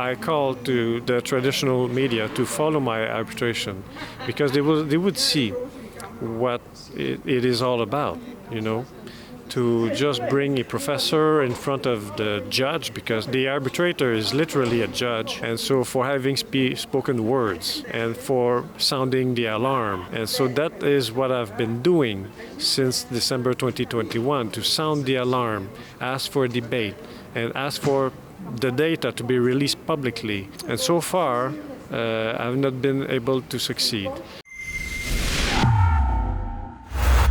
I called to the traditional media to follow my arbitration because they would see what it is all about, you know, to just bring a professor in front of the judge, because the arbitrator is literally a judge, and so for having spoken words and for sounding the alarm. And so that is what I've been doing since December 2021, to sound the alarm, ask for a debate, and ask for the data to be released publicly. And so far, I've not been able to succeed.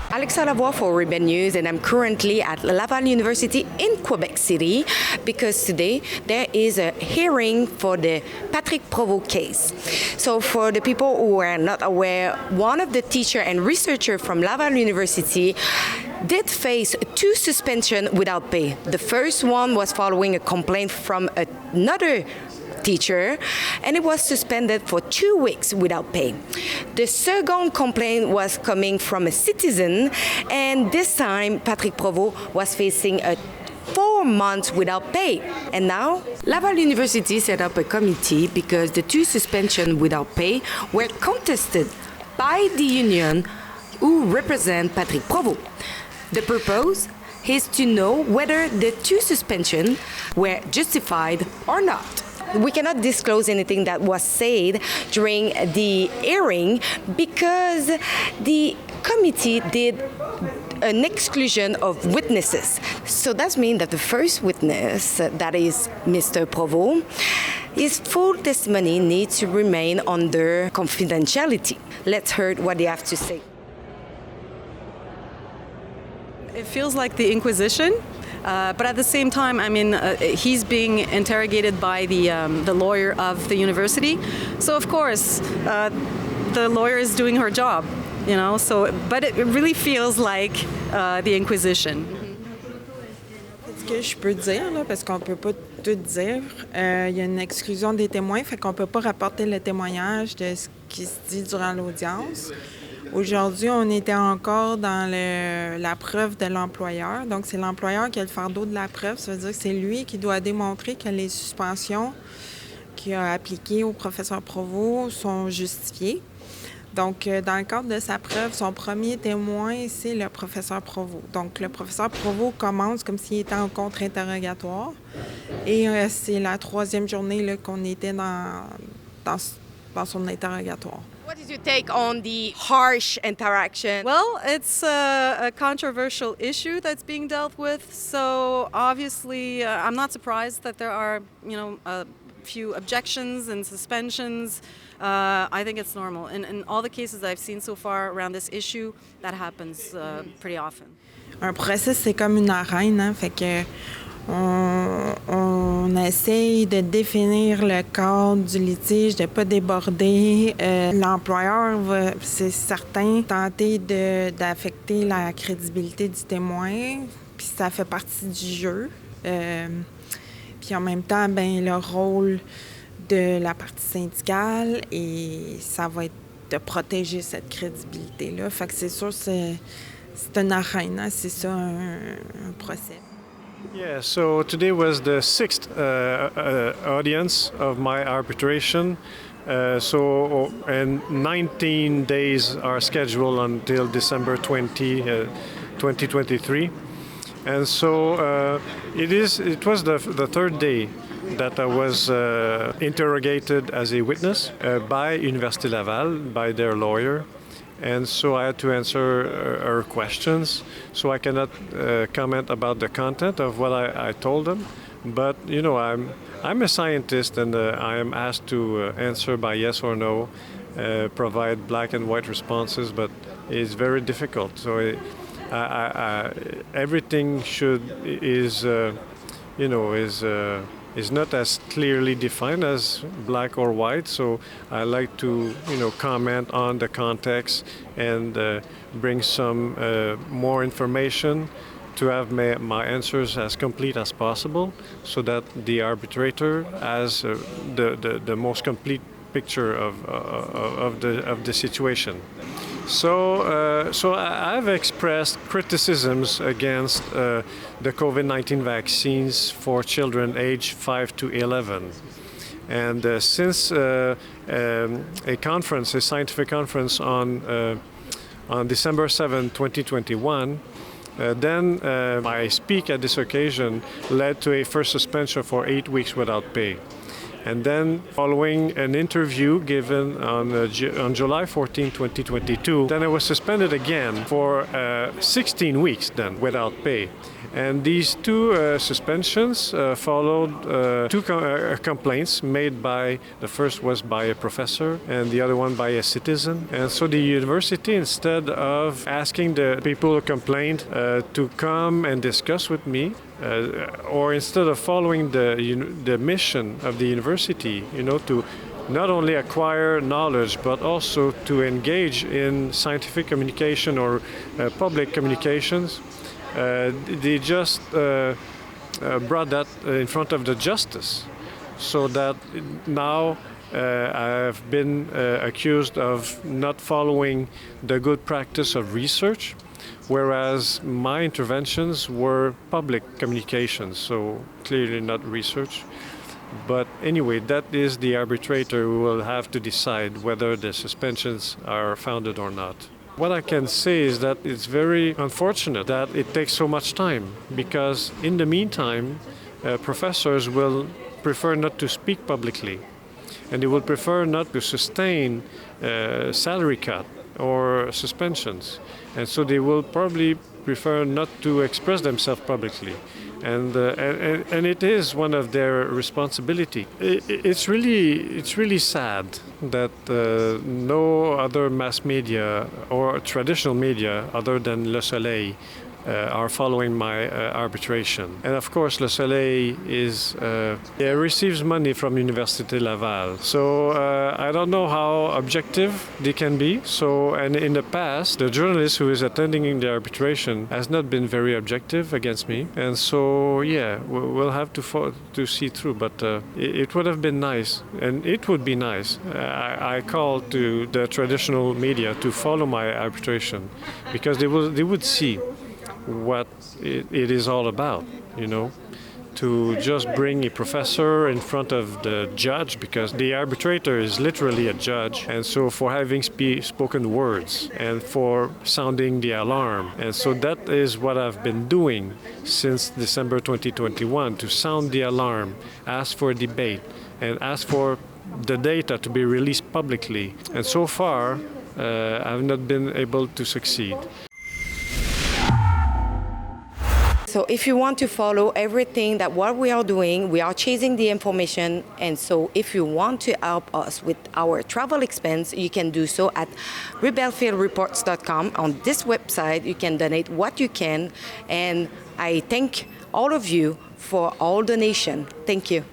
Alexa Lavoie for Ribbon News, and I'm currently at Laval University in Quebec City because today there is a hearing for the Patrick Provost case. So for the people who are not aware, one of the teacher and researcher from Laval University did face 2 suspensions without pay. The first one was following a complaint from another teacher, and it was suspended for 2 weeks without pay. The second complaint was coming from a citizen, and this time Patrick Provost was facing 4 months without pay. And now Laval University set up a committee because the 2 suspensions without pay were contested by the union who represent Patrick Provost. The purpose is to know whether the 2 suspensions were justified or not. We cannot disclose anything that was said during the hearing because the committee did an exclusion of witnesses. So that means that the first witness, that is Mr. Provost, his full testimony needs to remain under confidentiality. Let's hear what they have to say. It feels like the Inquisition. But at the same time, I mean, he's being interrogated by the lawyer of the university. So of course, the lawyer is doing her job, you know. So, but it really feels like the Inquisition. Ce que je peux dire, là, parce qu'on peut pas tout dire, il y a une exclusion des témoins, fait qu'on peut pas rapporter le témoignage de ce qui se dit durant l'audience. Aujourd'hui, on était encore dans la preuve de l'employeur. Donc, c'est l'employeur qui a le fardeau de la preuve. Ça veut dire que c'est lui qui doit démontrer que les suspensions qu'il a appliquées au professeur Provost sont justifiées. Donc, dans le cadre de sa preuve, son premier témoin, c'est le professeur Provost. Donc, le professeur Provost commence comme s'il était en contre-interrogatoire. Et c'est la 3e journée là, qu'on était dans son interrogatoire. What is your take on the harsh interaction? Well, it's a controversial issue that's being dealt with. So obviously, I'm not surprised that there are, you know, a few objections and suspensions. I think it's normal. In all the cases I've seen so far around this issue, that happens pretty often. Un procès, c'est comme une arène, hein? Fait que on essaye de définir le cadre du litige, de ne pas déborder. L'employeur va, c'est certain, tenter d'affecter la crédibilité du témoin, puis ça fait partie du jeu. Puis en même temps, ben, le rôle de la partie syndicale, et ça va être de protéger cette crédibilité-là. Fait que c'est sûr, c'est une arène, hein? C'est ça un procès. Yeah, so today was the 6th audience of my arbitration. And 19 days are scheduled until December 20, 2023. And so it was the 3rd day that I was interrogated as a witness by Université Laval, by their lawyer. And so I had to answer her questions. So I cannot comment about the content of what I told them. But you know, I'm a scientist, and I am asked to answer by yes or no, provide black and white responses. But it's very difficult. So everything is not as clearly defined as black or white, so I like to, comment on the context and bring some more information to have my answers as complete as possible, so that the arbitrator has the most complete picture of the situation. So I've expressed criticisms against the COVID-19 vaccines for children aged 5 to 11. And since a scientific conference on December 7, 2021, then my speak at this occasion led to a first suspension for 8 weeks without pay. And then following an interview given on July 14, 2022, then I was suspended again for 16 weeks then without pay. And these two suspensions followed two complaints made by, the first was by a professor and the other one by a citizen. And so the university, instead of asking the people who complained to come and discuss with me, or instead of following the mission of the university, to not only acquire knowledge, but also to engage in scientific communication or public communications, they just brought that in front of the justice, so that now I've been accused of not following the good practice of research, whereas my interventions were public communications, so clearly not research. But anyway, that is the arbitrator who will have to decide whether the suspensions are founded or not. What I can say is that it's very unfortunate that it takes so much time, because in the meantime, professors will prefer not to speak publicly, and they will prefer not to sustain salary cut or suspensions, and so they will probably prefer not to express themselves publicly. And it is one of their responsibility. It's really sad that no other mass media or traditional media other than Le Soleil are following my arbitration. And of course, Le Soleil receives money from Université Laval. So I don't know how objective they can be. So, and in the past, the journalist who is attending the arbitration has not been very objective against me. And so, yeah, we'll have to see through. But it would have been nice, and it would be nice. I call to the traditional media to follow my arbitration, because they would see what it is all about, to just bring a professor in front of the judge, because the arbitrator is literally a judge, and so for having spoken words and for sounding the alarm. And so that is what I've been doing since December 2021, to sound the alarm, ask for a debate, and ask for the data to be released publicly. And so far, I've not been able to succeed. So if you want to follow everything that what we are doing, we are chasing the information. And so if you want to help us with our travel expense, you can do so at rebelfieldreports.com. On this website, you can donate what you can. And I thank all of you for all donation. Thank you.